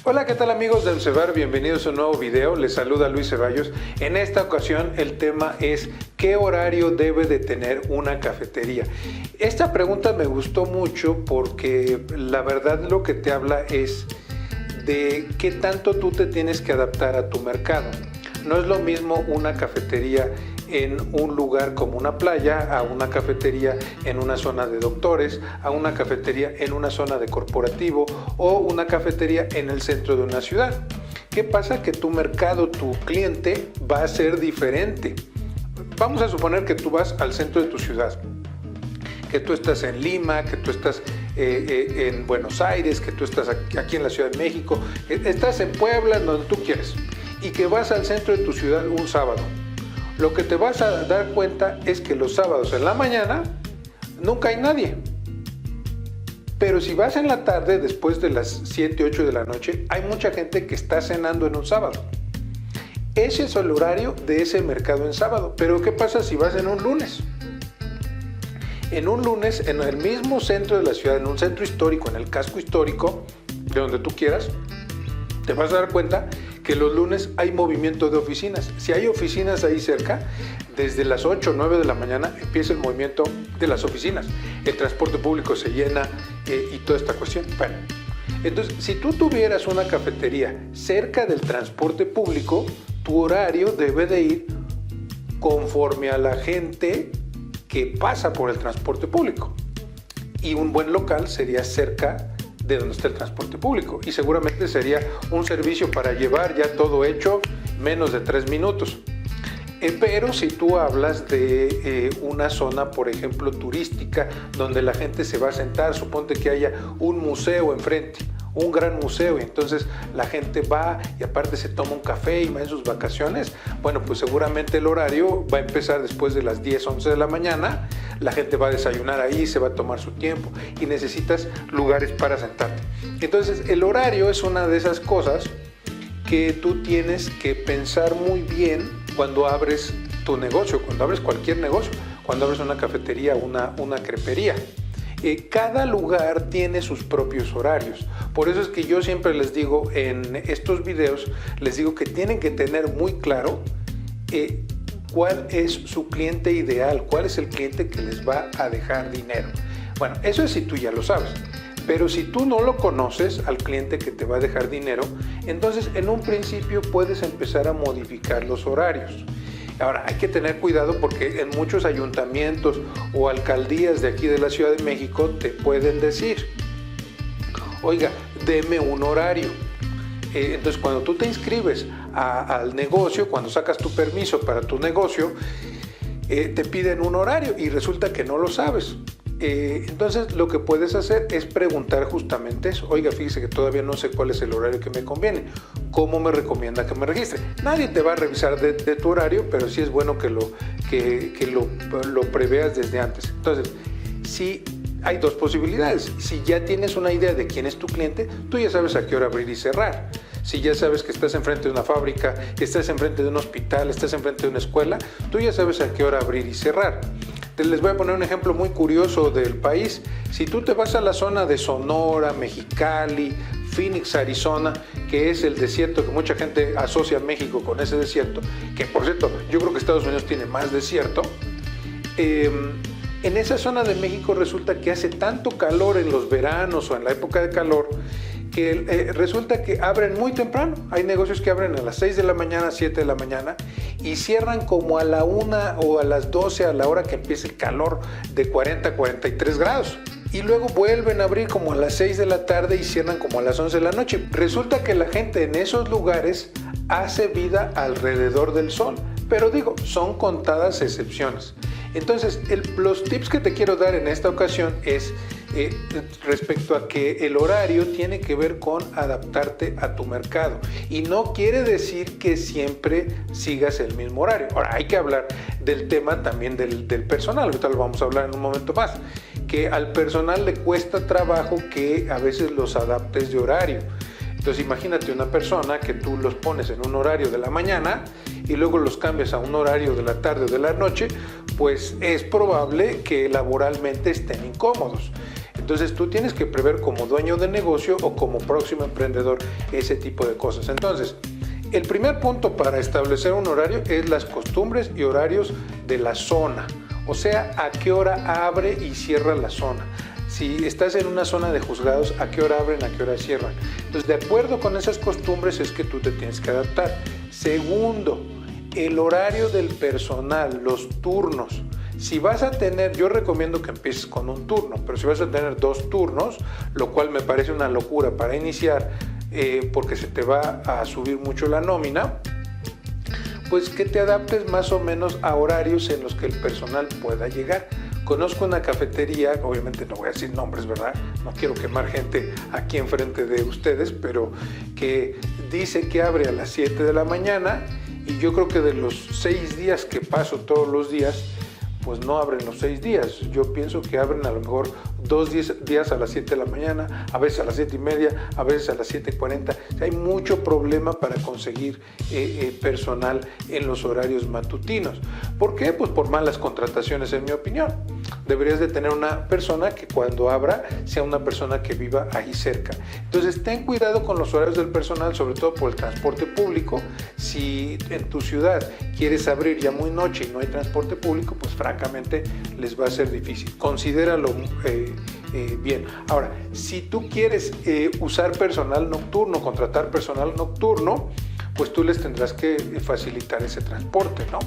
Hola, ¿qué tal amigos del CEBAR? Bienvenidos a un nuevo video. Les saluda Luis Ceballos. En esta ocasión el tema es ¿qué horario debe de tener una cafetería? Esta pregunta me gustó mucho porque la verdad lo que te habla es de qué tanto tú te tienes que adaptar a tu mercado. No es lo mismo una cafetería en un lugar como una playa, a una cafetería en una zona de doctores, a una cafetería en una zona de corporativo o una cafetería en el centro de una ciudad. ¿Qué pasa? Que tu mercado, tu cliente va a ser diferente. Vamos a suponer que tú vas al centro de tu ciudad, que tú estás en Lima, que tú estás en Buenos Aires, que tú estás aquí en la Ciudad de México, estás en Puebla, donde tú quieres, y que vas al centro de tu ciudad un sábado. Lo que te vas a dar cuenta es que los sábados en la mañana nunca hay nadie. Pero si vas en la tarde, después de las 7, 8 de la noche, hay mucha gente que está cenando en un sábado. Ese es el horario de ese mercado en sábado. Pero ¿qué pasa si vas en un lunes? En un lunes, en el mismo centro de la ciudad, en un centro histórico, en el casco histórico, de donde tú quieras, te vas a dar cuenta que los lunes hay movimiento de oficinas. Si hay oficinas ahí cerca, desde las 8 o 9 de la mañana empieza el movimiento de las oficinas. El transporte público se llena y toda esta cuestión. Bueno, entonces, si tú tuvieras una cafetería cerca del transporte público, tu horario debe de ir conforme a la gente que pasa por el transporte público. Y un buen local sería cerca de donde está el transporte público y seguramente sería un servicio para llevar ya todo hecho menos de 3 minutos. Pero si tú hablas de una zona, por ejemplo, turística, donde la gente se va a sentar, suponte que haya un museo enfrente, un gran museo, y entonces la gente va y aparte se toma un café y va en sus vacaciones, bueno, pues seguramente el horario va a empezar después de las 10, 11 de la mañana, la gente va a desayunar ahí, se va a tomar su tiempo y necesitas lugares para sentarte. Entonces el horario es una de esas cosas que tú tienes que pensar muy bien cuando abres tu negocio, cuando abres cualquier negocio, cuando abres una cafetería, una crepería. Cada lugar tiene sus propios horarios. Por eso es que yo siempre les digo en estos videos, les digo que tienen que tener muy claro cuál es su cliente ideal, cuál es el cliente que les va a dejar dinero. Bueno, eso es si tú ya lo sabes. Pero si tú no lo conoces al cliente que te va a dejar dinero, entonces en un principio puedes empezar a modificar los horarios. Ahora, hay que tener cuidado porque en muchos ayuntamientos o alcaldías de aquí de la Ciudad de México te pueden decir, oiga, deme un horario. Entonces, cuando tú te inscribes al negocio, cuando sacas tu permiso para tu negocio, te piden un horario y resulta que no lo sabes. Entonces lo que puedes hacer es preguntar justamente eso. Oiga, fíjese que todavía no sé cuál es el horario que me conviene. ¿Cómo me recomienda que me registre? Nadie te va a revisar de tu horario, pero sí es bueno que lo preveas desde antes. Entonces, si hay dos posibilidades. Si ya tienes una idea de quién es tu cliente, tú ya sabes a qué hora abrir y cerrar. Si ya sabes que estás enfrente de una fábrica, estás enfrente de un hospital, estás enfrente de una escuela, tú ya sabes a qué hora abrir y cerrar. Les voy a poner un ejemplo muy curioso del país. Si tú te vas a la zona de Sonora, Mexicali, Phoenix, Arizona, que es el desierto que mucha gente asocia a México con ese desierto, que por cierto, yo creo que Estados Unidos tiene más desierto, en esa zona de México resulta que hace tanto calor en los veranos o en la época de calor, que resulta que abren muy temprano. Hay negocios que abren a las 6 de la mañana, 7 de la mañana y cierran como a la 1 o a las 12 a la hora que empieza el calor de 40 a 43 grados. Y luego vuelven a abrir como a las 6 de la tarde y cierran como a las 11 de la noche. Resulta que la gente en esos lugares hace vida alrededor del sol. Pero digo, son contadas excepciones. Entonces, los tips que te quiero dar en esta ocasión es respecto a que el horario tiene que ver con adaptarte a tu mercado y no quiere decir que siempre sigas el mismo horario. Ahora, hay que hablar del tema también del personal, ahorita lo vamos a hablar en un momento más, que al personal le cuesta trabajo que a veces los adaptes de horario. Entonces imagínate una persona que tú los pones en un horario de la mañana y luego los cambias a un horario de la tarde o de la noche, pues es probable que laboralmente estén incómodos. Entonces tú tienes que prever como dueño de negocio o como próximo emprendedor ese tipo de cosas. Entonces, el primer punto para establecer un horario es las costumbres y horarios de la zona. O sea, a qué hora abre y cierra la zona. Si estás en una zona de juzgados, a qué hora abren, a qué hora cierran. Entonces, de acuerdo con esas costumbres es que tú te tienes que adaptar. Segundo, el horario del personal, los turnos. Si vas a tener, yo recomiendo que empieces con un turno, pero si vas a tener 2 turnos, lo cual me parece una locura para iniciar, porque se te va a subir mucho la nómina, pues que te adaptes más o menos a horarios en los que el personal pueda llegar. Conozco una cafetería, obviamente no voy a decir nombres, ¿verdad? No quiero quemar gente aquí enfrente de ustedes, pero que dice que abre a las 7 de la mañana y yo creo que de los 6 días que paso todos los días, pues no abren los 6 días. Yo pienso que abren a lo mejor 2 días a las 7 de la mañana, a veces a las 7:30, a veces a las 7:40. O sea, hay mucho problema para conseguir personal en los horarios matutinos. ¿Por qué? Pues por malas contrataciones, en mi opinión. Deberías de tener una persona que cuando abra sea una persona que viva ahí cerca. Entonces ten cuidado con los horarios del personal, sobre todo por el transporte público. Si en tu ciudad quieres abrir ya muy noche y no hay transporte público, pues francamente les va a ser difícil. Considéralo bien. Ahora, si tú quieres usar personal nocturno, contratar personal nocturno, pues tú les tendrás que facilitar ese transporte, ¿no?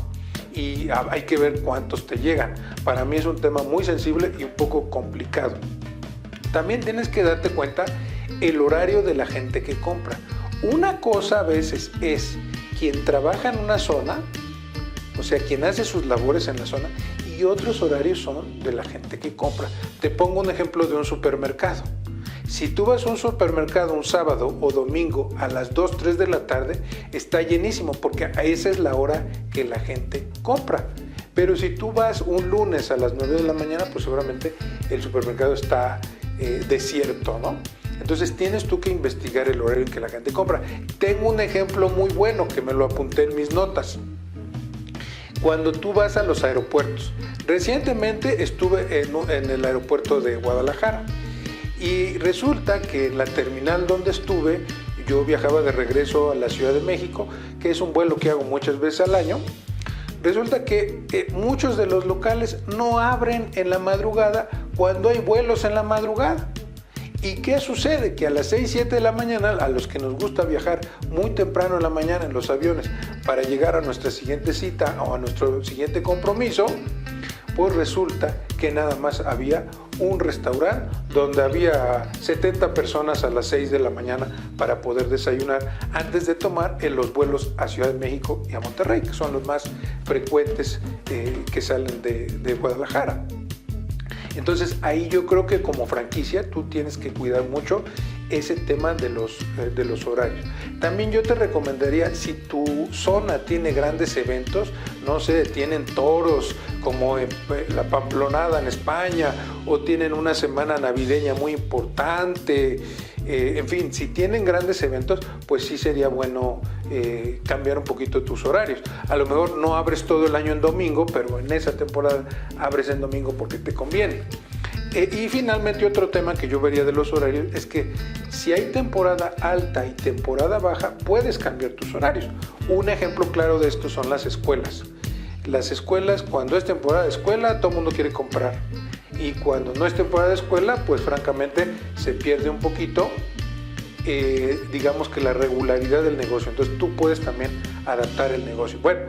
Y hay que ver cuántos te llegan. Para mí es un tema muy sensible y un poco complicado. También tienes que darte cuenta el horario de la gente que compra. Una cosa a veces es quien trabaja en una zona, o sea, quien hace sus labores en la zona, y otros horarios son de la gente que compra. Te pongo un ejemplo de un supermercado. Si tú vas a un supermercado un sábado o domingo a las 2, 3 de la tarde, está llenísimo porque esa es la hora que la gente compra. Pero si tú vas un lunes a las 9 de la mañana, pues seguramente el supermercado está desierto, ¿no? Entonces tienes tú que investigar el horario en que la gente compra. Tengo un ejemplo muy bueno que me lo apunté en mis notas. Cuando tú vas a los aeropuertos. Recientemente estuve en el aeropuerto de Guadalajara. Y resulta que en la terminal donde estuve, yo viajaba de regreso a la Ciudad de México, que es un vuelo que hago muchas veces al año. Resulta que muchos de los locales no abren en la madrugada cuando hay vuelos en la madrugada. ¿Y qué sucede? Que a las 6, 7 de la mañana, a los que nos gusta viajar muy temprano en la mañana en los aviones para llegar a nuestra siguiente cita o a nuestro siguiente compromiso, pues resulta que nada más había un restaurante donde había 70 personas a las 6 de la mañana para poder desayunar antes de tomar en los vuelos a Ciudad de México y a Monterrey, que son los más frecuentes que salen de Guadalajara. Entonces ahí yo creo que como franquicia tú tienes que cuidar mucho ese tema de los horarios. También yo te recomendaría, si tu zona tiene grandes eventos, no sé, tienen toros como la Pamplonada en España, o tienen una semana navideña muy importante, en fin, si tienen grandes eventos, pues sí sería bueno cambiar un poquito tus horarios. A lo mejor no abres todo el año en domingo, pero en esa temporada abres en domingo porque te conviene. Y finalmente otro tema que yo vería de los horarios es que si hay temporada alta y temporada baja, puedes cambiar tus horarios. Un ejemplo claro de esto son las escuelas. Las escuelas, cuando es temporada de escuela, todo el mundo quiere comprar. Y cuando no es temporada de escuela, pues francamente se pierde un poquito, digamos que la regularidad del negocio. Entonces tú puedes también adaptar el negocio. Bueno,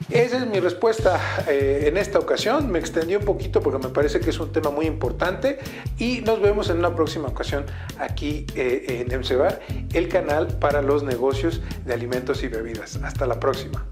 esa es mi respuesta en esta ocasión. Me extendí un poquito porque me parece que es un tema muy importante y nos vemos en una próxima ocasión aquí en MCBar, el canal para los negocios de alimentos y bebidas. Hasta la próxima.